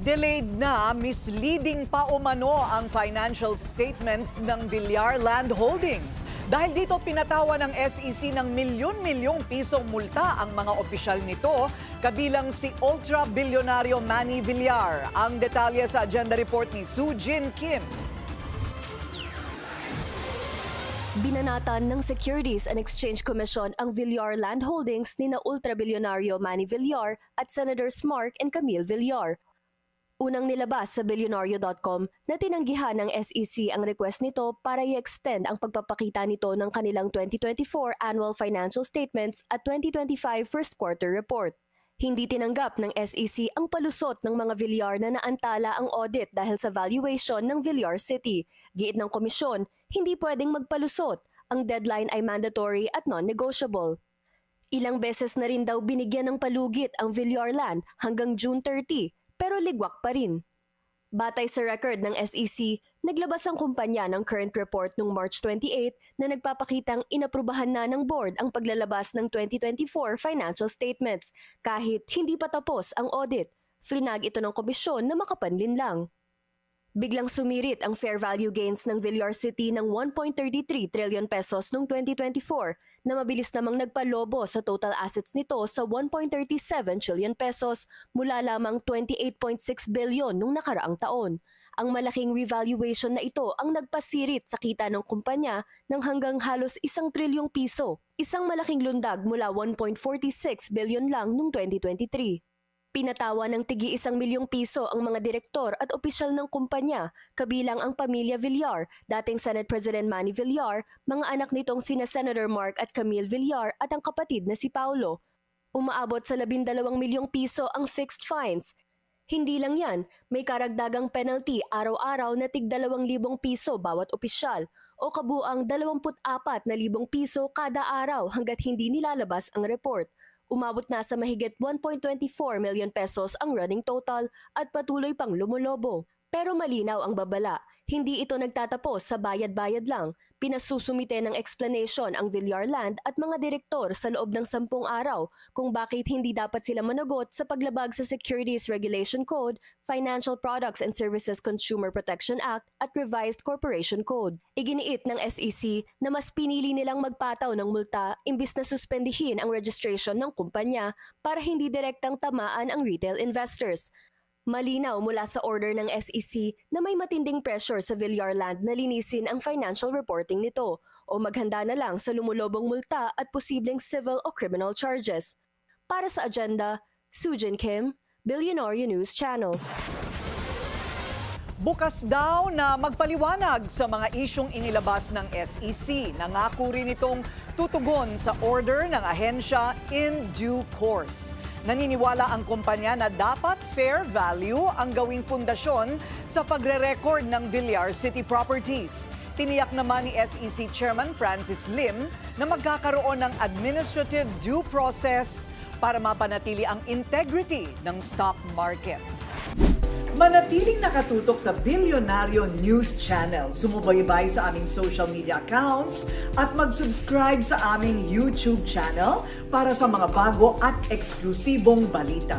Delayed na, misleading pa umano ang financial statements ng Villar Land Holdings. Dahil dito pinatawa ng SEC ng milyon-milyong pisong multa ang mga opisyal nito, kabilang si ultra-bilyonaryo Manny Villar. Ang detalye sa agenda report ni Soo Jin Kim. Binanatan ng Securities and Exchange Commission ang Villar Land Holdings ni na ultra-bilyonaryo Manny Villar at Senators Mark and Camille Villar. Unang nilabas sa Billionario.com na tinanggihan ng SEC ang request nito para i-extend ang pagpapakita nito ng kanilang 2024 annual financial statements at 2025 first quarter report. Hindi tinanggap ng SEC ang palusot ng mga Villar na naantala ang audit dahil sa valuation ng Villar City. Giit ng komisyon, hindi pwedeng magpalusot. Ang deadline ay mandatory at non-negotiable. Ilang beses na rin daw binigyan ng palugit ang Villar Land hanggang June 30, pero ligwak pa rin. Batay sa record ng SEC, naglabas ang kumpanya ng current report noong March 28 na nagpapakitang inaprubahan na ng board ang paglalabas ng 2024 financial statements kahit hindi pa tapos ang audit. Flinag ito ng komisyon na makapanlin lang. Biglang sumirit ang fair value gains ng Villar City ng 1.33 trillion pesos noong 2024 na mabilis namang nagpalobo sa total assets nito sa 1.37 trillion pesos mula lamang 28.6 billion noong nakaraang taon. Ang malaking revaluation na ito ang nagpasirit sa kita ng kumpanya ng hanggang halos 1 trilyong piso, isang malaking lundag mula 1.46 billion lang noong 2023. Pinatawa ng tigi 1 milyong piso ang mga direktor at opisyal ng kumpanya, kabilang ang pamilya Villar, dating Senate President Manny Villar, mga anak nitong sina Senator Mark at Camille Villar at ang kapatid na si Paulo. Umaabot sa 12 milyong piso ang fixed fines. Hindi lang yan, may karagdagang penalty araw-araw na tig 2,000 piso bawat opisyal o kabuang 24,000 piso kada araw hanggat hindi nilalabas ang report. Umabot na sa mahigit 1.24 million pesos ang running total at patuloy pang lumulobo. Pero malinaw ang babala, hindi ito nagtatapos sa bayad-bayad lang. Pinasusumite ng explanation ang Villar Land at mga direktor sa loob ng 10 araw kung bakit hindi dapat sila managot sa paglabag sa Securities Regulation Code, Financial Products and Services Consumer Protection Act at Revised Corporation Code. Iginiit ng SEC na mas pinili nilang magpataw ng multa imbis na suspendihin ang registration ng kumpanya para hindi direktang tamaan ang retail investors. Malinaw mula sa order ng SEC na may matinding pressure sa Villar Land na linisin ang financial reporting nito o maghanda na lang sa lumulobong multa at posibleng civil o criminal charges. Para sa agenda, Soo Jin Kim, Billionario News Channel. Bukas daw na magpaliwanag sa mga isyong inilabas ng SEC. Nangako rin itong tutugon sa order ng ahensya in due course. Naniniwala ang kumpanya na dapat fair value ang gawing pundasyon sa pagre-record ng Villar City Properties. Tiniyak naman ni SEC Chairman Francis Lim na magkakaroon ng administrative due process para mapanatili ang integrity ng stock market. Manatiling nakatutok sa Billionario News Channel. Sumubaybay sa aming social media accounts at mag-subscribe sa aming YouTube channel para sa mga bago at eksklusibong balita.